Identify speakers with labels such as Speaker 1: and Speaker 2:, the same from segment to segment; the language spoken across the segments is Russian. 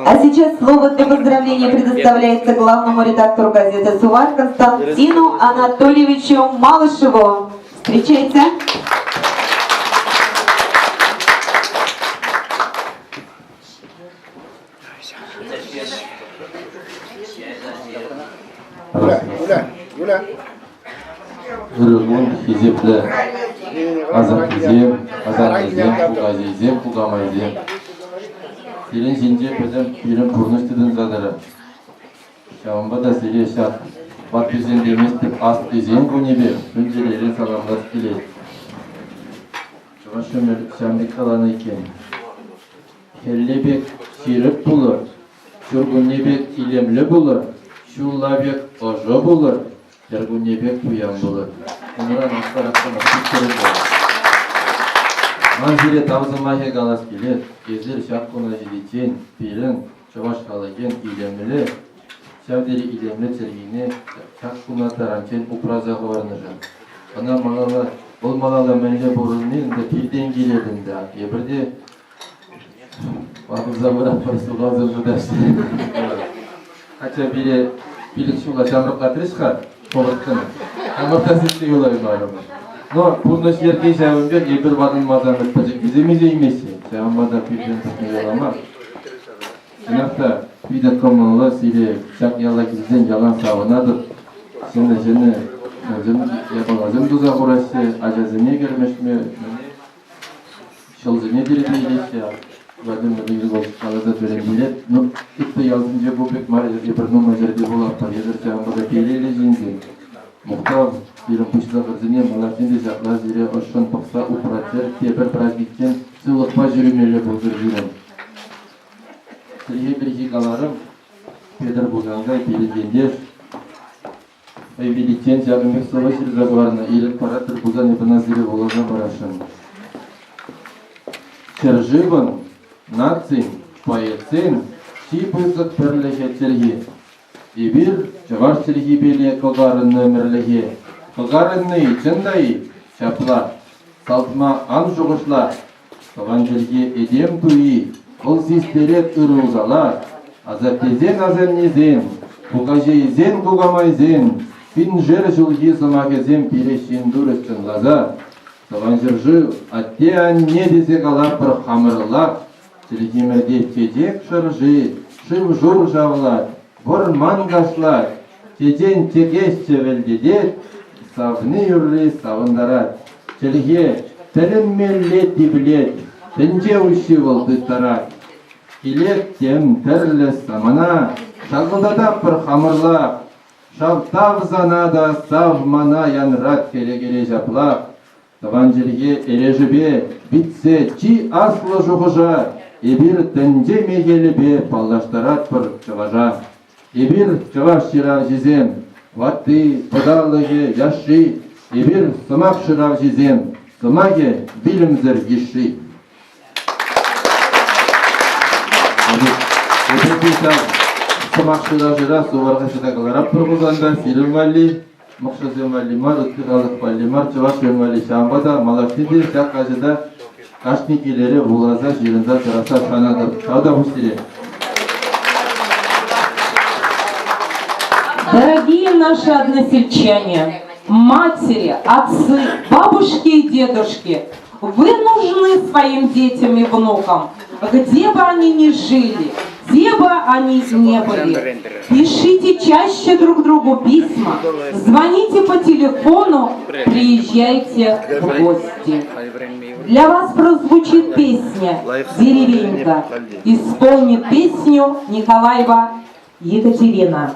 Speaker 1: А сейчас слово для поздравления предоставляется главному редактору газеты «Сувар» Константину Анатольевичу Малышеву. Встречайте.
Speaker 2: Юля.
Speaker 3: Жүрегін кезепті, азық кезем, пұлға жезем, пұлғамай зем. Селен сенже біздің үйрім көріністідің задыры. Шамба да селе шат, бат бізден деместіп, аст кезен көнебе, үнжелері саламдас келеді. Жуға шөмір шамбек қаланы екен. Келлебек шеріп бұлыр, жүргінебек илемлі бұлыр, шуллабек ожы бұлыр, Яргунебек буян болыр. Оныран астарақтан өткеріп болыр. Манзире табзымахе галас келет, кезір шаққына жедетен, берін, чаваш қалаген илемілі, шавдері илемлі тергіне, шаққына таранчен упразағы барны жан. Ана малала, бұл малала мәнге бұрынмен де пирден келерdim de. Ебірде Батыл замырап барысы ғазыр жүдәшті. Қача билік шуға шамрыққа тірішқа, қолыртқын. Қамырта сетті олай барым. Но бұны шеркей шәуімбек ебір бадын мазанып пәжік кеземезе емесі. Шәуімбада пирден тұтмай олама. Сынақта пидет коммунала сире шақ яла кезден ялан сауынадыр. Сені yapalazım duza kurası, acazine gelmişme, şalzine diredeyleyse, vadim ödeyli olsun kalada törendilet, no, ıttı yazınca bu pek mar yapır numacerde bular, pariyadır çağımda peyleyle jindi. Muhtav, birim pışla kırzine malatinde şakla zire oşan paksa upratlar, teper prazdikten sığlıkpa jürümeli buldur jirim. Sırıya bir hikalarım, Pedar Bugangay belirgenler, Величен жагымек сavaşır zaguarına iyilik paratır buzan yapınazire olana barашын. Çержыван, нацин, поэцин, шипызык бірліхетчілгі. Ебір, жавашчілгі беле қылғарынны өмірлігі. Қылғарынны чындай, чапла, салтма ан жұғышла. Саванчілге едем туи, қыл сестерет ұрылзала. Азаптезен азаннезен, бұғажейзен бұғамайзен. Финжер жылги самагезем перешен дұрыстын лаза. Саванжыржы атте анне десе қалар бір қамырлақ. Тілгемірде тедек шыржы, шым жур жавлар, бұр мангашлар. Теден текес чевелдедет, савны юрлы савындарат. Тілге тілін меллет дебілет, тінже ұшы болды тарат. Келек тем тірлі самана, шағылдадап бір қамырлақ. Шавтав занада савмана янрат келе-келе жаплақ. Таванжерге ережібе бітсе чи аслы жұғыжа. Ебір тінже мегелі паллаштарат бір чыважа. Ебір чываш шырақ жезем, ватты пыдалығы яшы. Ебір сымақ шырақ жезем, сымаге білімзір еші. Сымақшыда жыра суvarga şıdakılarap pırgızanda film vali, mıkşızın vali mar, ıtkıgalık vali mar, çıvaş vali şambada, malaktidir, şakacıda kaşnikileri bulaza, jirinde tırasa şanadır. Şavda hüstiri.
Speaker 4: Дорогие наши односельчане, матери, отцы, бабушки и дедушки, вы нужны своим детям и внукам, где бы они ни жили, где бы они ни были. Пишите чаще друг другу письма, звоните по телефону, приезжайте в гости. Для вас прозвучит песня «Деревенька». Исполнит песню Николаева Екатерина.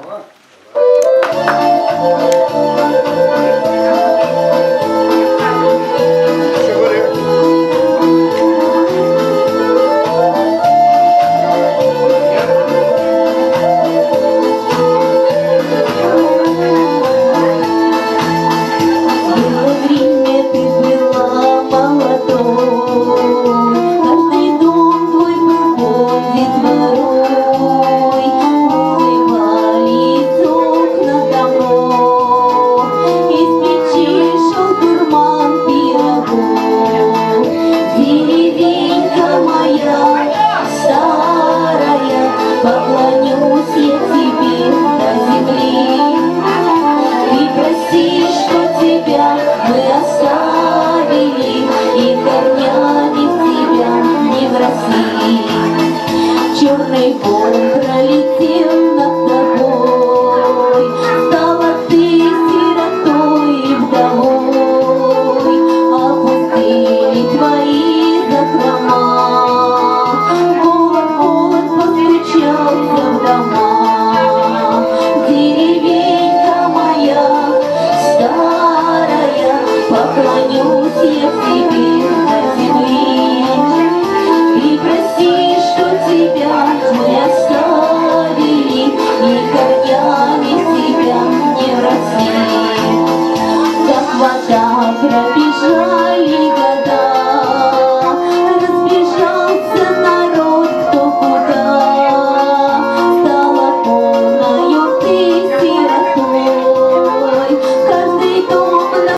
Speaker 5: Черный гон пролетел над тобой, стала ты сиротой и вдовой, опустили твои закрома, голод постучался в дома. Деревенька моя старая, поклонюсь